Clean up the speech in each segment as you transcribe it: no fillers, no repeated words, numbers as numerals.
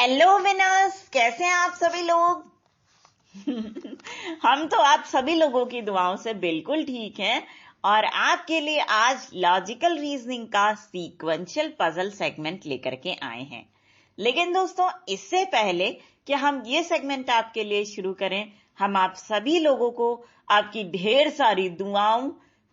Hello winners, कैसे हैं आप सभी लोग? हम तो आप सभी लोगों की दुआओं से बिल्कुल ठीक हैं और आपके लिए आज लॉजिकल रीजनिंग का सीक्वेंशियल पजल सेगमेंट लेकर के आए हैं। लेकिन दोस्तों, इससे पहले कि हम ये सेगमेंट आपके लिए शुरू करें, हम आप सभी लोगों को आपकी ढेर सारी दुआओं,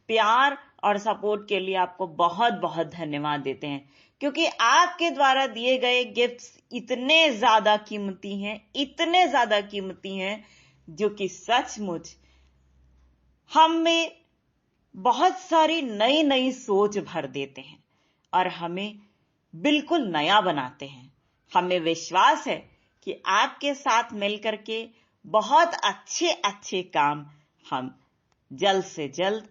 प्यार और सपोर्ट के लिए आपको बहुत बहुत धन्यवाद देते हैं, क्योंकि आपके द्वारा दिए गए गिफ्ट्स इतने ज्यादा कीमती हैं जो कि सचमुच हम में बहुत सारी नई नई सोच भर देते हैं और हमें बिल्कुल नया बनाते हैं। हमें विश्वास है कि आपके साथ मिलकर के बहुत अच्छे अच्छे काम हम जल्द से जल्द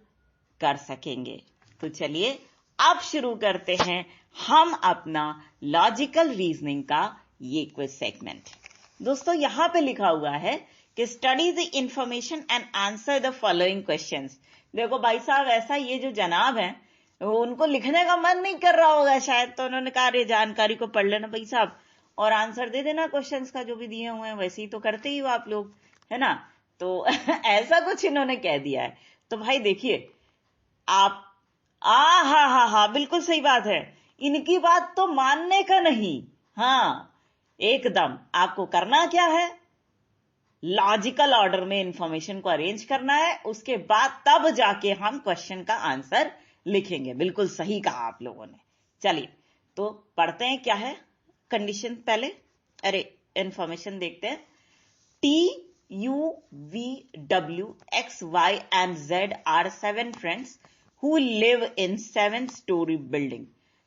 कर सकेंगे। तो चलिए अब शुरू करते हैं हम अपना लॉजिकल रीजनिंग का ये क्विज सेगमेंट। दोस्तों, यहां पे लिखा हुआ है कि study the information and answer the following questions. देखो भाई साहब, ऐसा ये जो जनाब हैं उनको लिखने का मन नहीं कर रहा होगा शायद, तो उन्होंने कहा अरे जानकारी को पढ़ लेना भाई साहब और आंसर दे देना क्वेश्चंस का, जो भी दिए हुए हैं वैसे ही तो करते ही हो आप लोग, है ना। तो ऐसा कुछ इन्होंने कह दिया है। तो भाई देखिए, आप हा बिल्कुल सही बात है, इनकी बात तो मानने का नहीं। हाँ, एकदम आपको करना क्या है, लॉजिकल ऑर्डर में इंफॉर्मेशन को अरेंज करना है, उसके बाद तब जाके हम क्वेश्चन का आंसर लिखेंगे। बिल्कुल सही कहा आप लोगों ने। चलिए तो पढ़ते हैं क्या है कंडीशन पहले। अरे इंफॉर्मेशन देखते हैं। TUVW XY and Z are 7 friends who live in 7-story building।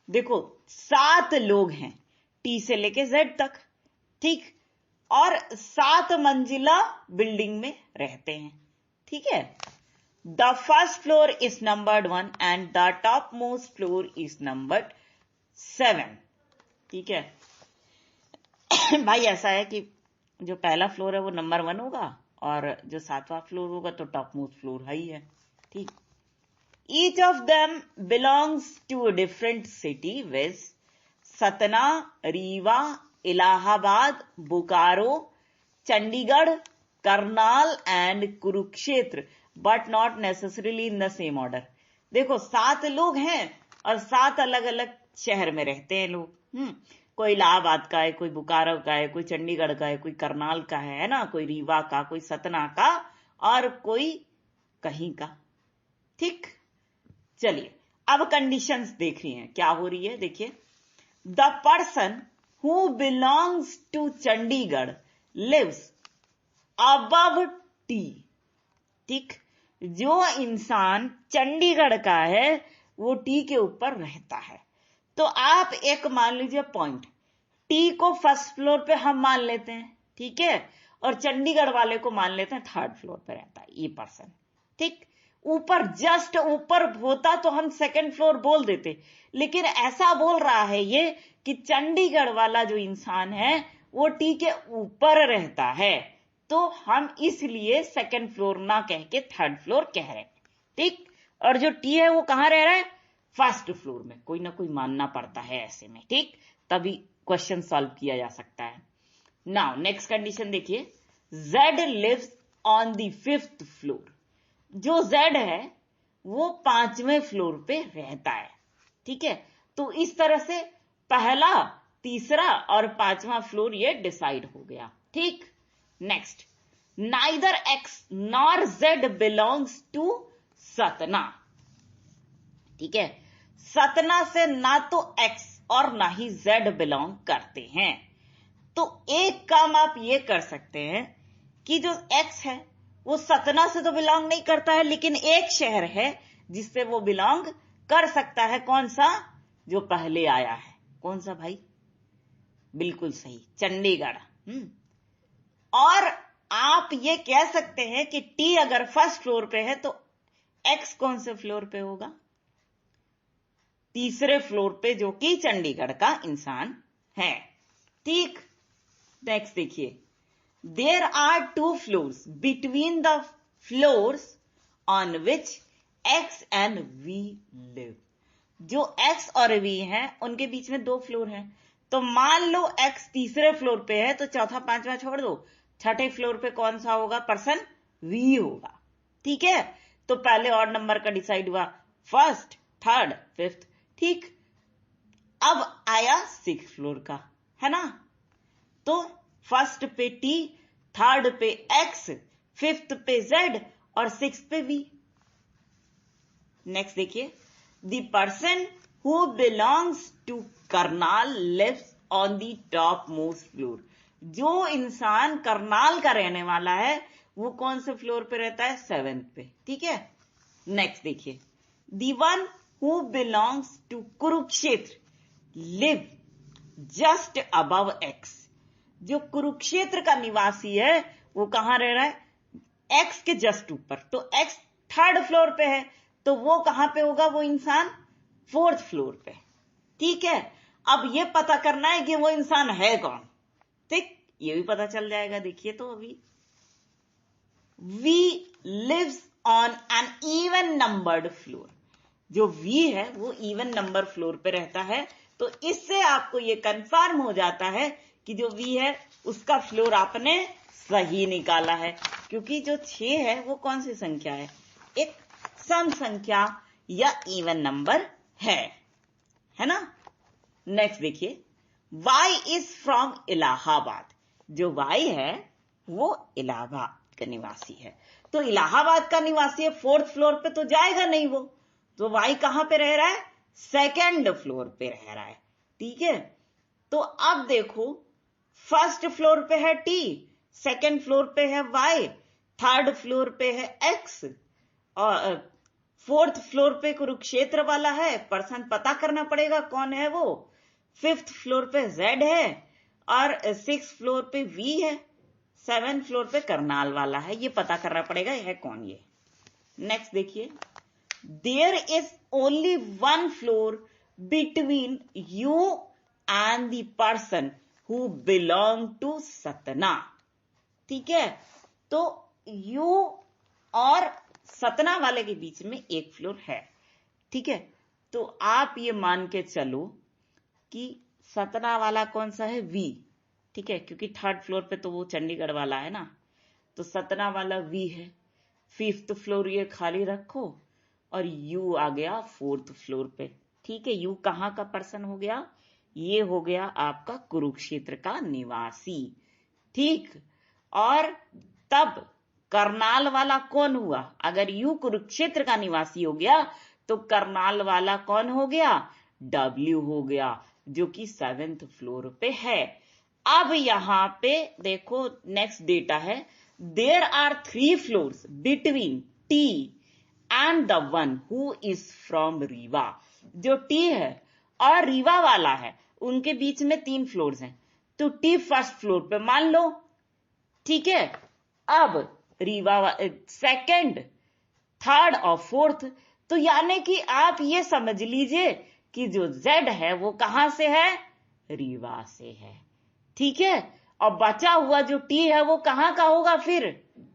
देखो 7 लोग हैं, T से लेके Z तक, ठीक, और 7 मंजिला बिल्डिंग में रहते हैं, ठीक है। The first floor is numbered 1 and the topmost floor is numbered 7, ठीक है। भाई ऐसा है कि जो पहला फ्लोर है वो नंबर 1 होगा और जो 7वां फ्लोर होगा तो टॉप मोस्ट फ्लोर ही है, ठीक। Each of them belongs to a different city viz Satna, Rewa, Allahabad, Bokaro, Chandigarh, Karnal and Kurukshetra, but not necessarily in the same order. देखो 7 लोग हैं और 7 अलग अलग शहर में रहते हैं लोग। कोई इलाहाबाद का है, कोई बोकारो का है, कोई चंडीगढ़ का है, कोई करनाल का है ना, कोई रीवा का, कोई सतना का और कोई कहीं का, ठीक। चलिए अब कंडीशंस देख रही हैं क्या हो रही है। देखिए, the person who belongs to Chandigarh lives above T, ठीक। जो इंसान चंडीगढ़ का है वो टी के ऊपर रहता है। तो आप एक मान लीजिए पॉइंट, टी को फर्स्ट फ्लोर पे हम मान लेते हैं, ठीक है, और चंडीगढ़ वाले को मान लेते हैं 3rd फ्लोर पे रहता है ये पर्सन, ठीक। ऊपर जस्ट ऊपर होता तो हम 2nd फ्लोर बोल देते, लेकिन ऐसा बोल रहा है ये कि चंडीगढ़ वाला जो इंसान है वो टी के ऊपर रहता है, तो हम इसलिए 2nd फ्लोर ना कह के 3rd फ्लोर कह रहे हैं, ठीक। और जो टी है वो कहां रह रहा है, 1st फ्लोर में। कोई ना कोई मानना पड़ता है ऐसे में, ठीक, तभी क्वेश्चन सॉल्व किया जा सकता है। नाउ नेक्स्ट कंडीशन देखिए, Z lives on the 5th floor. जो Z है वो 5वें फ्लोर पे रहता है, ठीक है। तो इस तरह से पहला, तीसरा और 5वां फ्लोर ये डिसाइड हो गया, ठीक। Next, neither X nor Z belongs to Satna, ठीक है। सतना से ना तो X और ना ही Z बिलोंग करते हैं। तो एक काम आप ये कर सकते हैं कि जो X है वो सतना से तो बिलोंग नहीं करता है, लेकिन एक शहर है जिससे वो बिलोंग कर सकता है। कौन सा, जो पहले आया है। कौन सा भाई, बिल्कुल सही, चंडीगढ़। और आप ये कह सकते हैं कि T अगर 1st फ्लोर पे है तो X कौन से फ्लोर पे होगा, 3रे फ्लोर पे, जो कि चंडीगढ़ का इंसान है, ठीक। नेक्स्ट देखिए, there are 2 floors between the floors on which X and V live. जो X और V हैं उनके बीच में 2 फ्लोर हैं, तो मान लो x तीसरे फ्लोर पे है तो चौथा पांचवा छोड़ दो, छठे फ्लोर पे कौन सा होगा पर्सन? v होगा। ठीक है, तो पहले और नंबर का डिसाइड हुआ, फर्स्ट, थर्ड, फिफ्थ। ठीक, अब आया सिक्स फ्लोर का, है ना? तो फर्स्ट पे t, थर्ड पे x, फिफ्थ पे z और सिक्स पे v। नेक्स्ट देखिए, the person who belongs to Karnal lives on the topmost floor. जो इंसान करनाल का रहने वाला है वो कौन से फ्लोर पे रहता है? सेवेंथ पे। ठीक है, नेक्स्ट देखिए, the one who belongs to Kurukshetra live just above x। जो कुरुक्षेत्र का निवासी है वो कहां रह रहा है? x के जस्ट ऊपर। तो x थर्ड फ्लोर पे है तो वो कहां पे होगा वो इंसान? फोर्थ फ्लोर पे। ठीक है, अब ये पता करना है कि वो इंसान है कौन। ठीक, ये भी पता चल जाएगा। देखिए, तो अभी V lives on an even numbered floor। जो V है वो इवन नंबर फ्लोर पे रहता है, तो इससे आपको ये कंफर्म हो जाता है कि जो V है उसका फ्लोर आपने सही निकाला है, क्योंकि जो 6 है वो कौन सी संख्या है? एक सम संख्या या इवन नंबर है ना? नेक्स्ट देखिए, Y is from इलाहाबाद। जो Y है वो इलाहाबाद का निवासी है। तो इलाहाबाद का निवासी है, फोर्थ फ्लोर पे तो जाएगा नहीं वो, तो Y कहां पे रह रहा है? सेकेंड फ्लोर पे रह रहा है। ठीक है, तो अब देखो, फर्स्ट फ्लोर पे है T, सेकेंड फ्लोर पे है Y, थर्ड फ्लोर पे है X और फोर्थ फ्लोर पे कुरुक्षेत्र वाला है। पर्सन पता करना पड़ेगा कौन है वो। फिफ्थ फ्लोर पे Z है और सिक्स फ्लोर पे V है, सेवन फ्लोर पे करनाल वाला है। ये पता करना पड़ेगा है कौन ये। नेक्स्ट देखिए, there is only one floor between U and the person who belong to Satna. ठीक है, तो यू और सतना वाले के बीच में एक फ्लोर है। ठीक है, तो आप ये मान के चलो कि सतना वाला कौन सा है? V। ठीक है, क्योंकि थर्ड फ्लोर पे तो वो चंडीगढ़ वाला है ना, तो सतना वाला V है। फिफ्थ फ्लोर ये खाली रखो और U आ गया फोर्थ फ्लोर पे। ठीक है, U कहां का पर्सन हो गया? ये हो गया आपका कुरुक्षेत्र का निवासी। ठीक, और तब करनाल वाला कौन हुआ? अगर U कुरुक्षेत्र का निवासी हो गया तो करनाल वाला कौन हो गया? W हो गया, जो कि सेवेंथ फ्लोर पे है। अब यहां पे देखो, नेक्स्ट डेटा है, there are 3 floors between T and the one who is from Rewa. जो T है और रीवा वाला है उनके बीच में 3 फ्लोर्स हैं, तो T फर्स्ट फ्लोर पे मान लो। ठीक है, अब रीवा सेकंड, थर्ड और फोर्थ। तो यानी कि आप ये समझ लीजिए कि जो Z है वो कहां से है? रीवा से है। ठीक है, और बचा हुआ जो T है वो कहां का होगा फिर?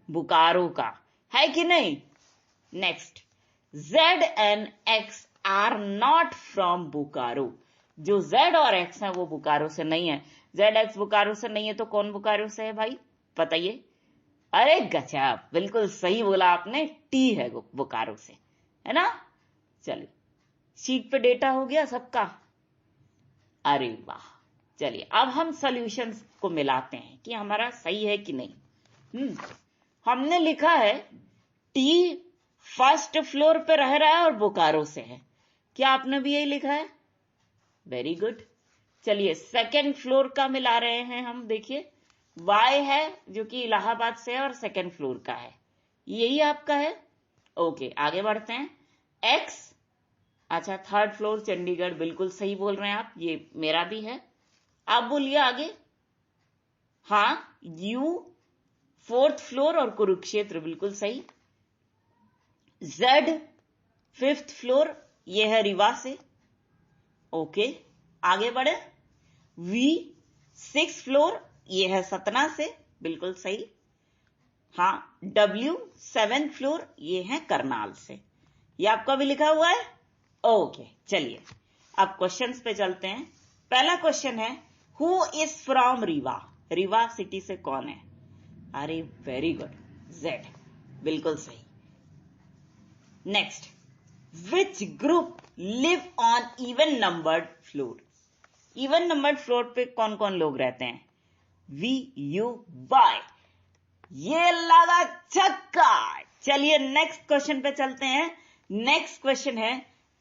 बोकारो का, है कि नहीं? Next, Z and X are not from Bokaro. जो Z और X है वो बोकारो से नहीं है। ZX बोकारो से नहीं है तो कौन बोकारो से है भाई? बताइए। अरे गजब, बिल्कुल सही बोला आपने, T है बोकारो से, है ना? चलिए, शीट पे डेटा हो गया सबका। अरे वाह, चलिए अब हम सॉल्यूशंस को मिलाते हैं कि हमारा सही है कि नहीं। हमने लिखा है T फर्स्ट फ्लोर पे रह रहा है और बोकारो से है। क्या आपने भी यही लिखा है? Very good. चलिए सेकेंड फ्लोर का मिला रहे हैं हम। देखिए, Y है जो कि इलाहाबाद से है और सेकेंड फ्लोर का है, यही आपका है। ओके, आगे बढ़ते हैं। X, अच्छा थर्ड फ्लोर चंडीगढ़, बिल्कुल सही बोल रहे हैं आप, ये मेरा भी है। आप बोलिए आगे। हाँ, U फोर्थ फ्लोर और कुरुक्षेत्र, बिल्कुल सही। Z फिफ्थ फ्लोर, ये है रीवा से। ओके, आगे बढ़े। V सिक्स फ्लोर, ये है सतना से, बिल्कुल सही। हाँ, W सेवेंथ फ्लोर, ये है करनाल से। ये आपका भी लिखा हुआ है। ओके, चलिए अब क्वेश्चंस पे चलते हैं। पहला क्वेश्चन है, who is from Rewa? Rewa city से कौन है? अरे वेरी गुड, जेड, बिल्कुल सही। Next, which group live on even numbered floor? Even numbered floor पे कौन कौन लोग रहते हैं? V, U, Y. ये लगा छक्का। चलिए नेक्स्ट क्वेश्चन पे चलते हैं। नेक्स्ट क्वेश्चन है,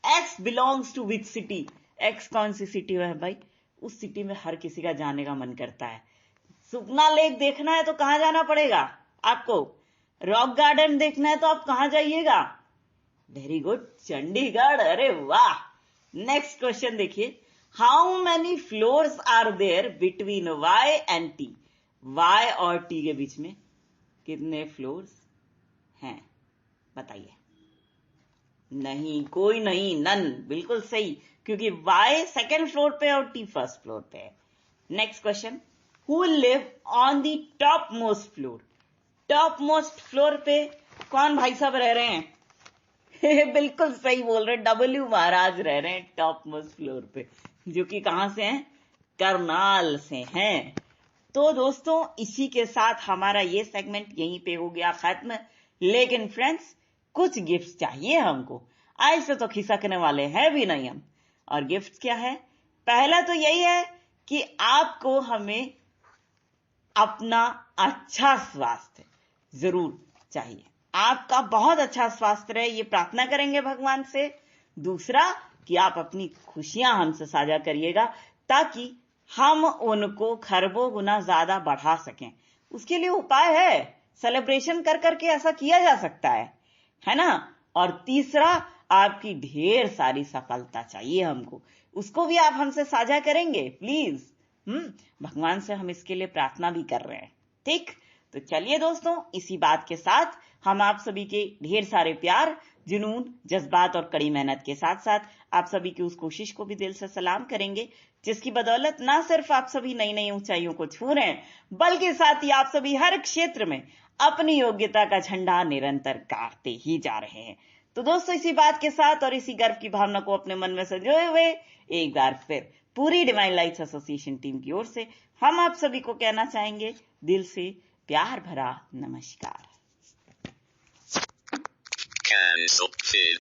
X belongs to which city? X कौन सी सिटी है भाई? उस सिटी में हर किसी का जाने का मन करता है। सुखना लेक देखना है तो कहां जाना पड़ेगा आपको? रॉक गार्डन देखना है तो आप कहां जाइएगा? Very good, Chandigarh. अरे वाह। नेक्स्ट क्वेश्चन देखिए, how many floors are there between Y and T? Y और टी के बीच में कितने फ्लोर्स हैं? बताइए। नहीं, कोई नहीं, नन, बिल्कुल सही, क्योंकि वाई सेकेंड फ्लोर पे और टी फर्स्ट फ्लोर पे है। Next question, who live on the top most floor? Top most floor पे कौन भाई साहब रह रहे हैं? बिल्कुल सही बोल रहे, डब्ल्यू महाराज रह रहे हैं टॉप मोस्ट फ्लोर पे, जो कि कहां से हैं? करनाल से हैं। तो दोस्तों, इसी के साथ हमारा ये सेगमेंट यहीं पे हो गया खत्म। लेकिन फ्रेंड्स, कुछ गिफ्ट चाहिए हमको, ऐसे तो खिसकने वाले हैं भी नहीं हम। और गिफ्ट क्या है? पहला तो यही है कि आपको हमें अपना अच्छा स्वास्थ्य जरूर चाहिए। आपका बहुत अच्छा स्वास्थ्य रहे, ये प्रार्थना करेंगे भगवान से। दूसरा कि आप अपनी खुशियां हमसे साझा करिएगा, ताकि हम उनको खरबों गुना ज्यादा बढ़ा सकें। उसके लिए उपाय है, सेलिब्रेशन कर करके ऐसा किया जा सकता है ना। और तीसरा, आपकी ढेर सारी सफलता चाहिए हमको, उसको भी आप हमसे साझा करेंगे प्लीज। भगवान से हम इसके लिए प्रार्थना भी कर रहे हैं, ठीक। तो चलिए दोस्तों, इसी बात के साथ हम आप सभी के ढेर सारे प्यार, जुनून, जज्बात और कड़ी मेहनत के साथ साथ आप सभी की उस कोशिश को भी दिल से सलाम करेंगे, जिसकी बदौलत ना सिर्फ आप सभी नई नई ऊंचाइयों को छू रहे हैं, बल्कि साथ ही आप सभी हर क्षेत्र में अपनी योग्यता का झंडा निरंतर गाड़ते ही जा रहे हैं। तो दोस्तों, इसी बात के साथ और इसी गर्व की भावना को अपने मन में सजोए हुए एक बार फिर पूरी डिवाइन लाइट्स एसोसिएशन टीम की ओर से हम आप सभी को कहना चाहेंगे दिल से प्यार भरा नमस्कार।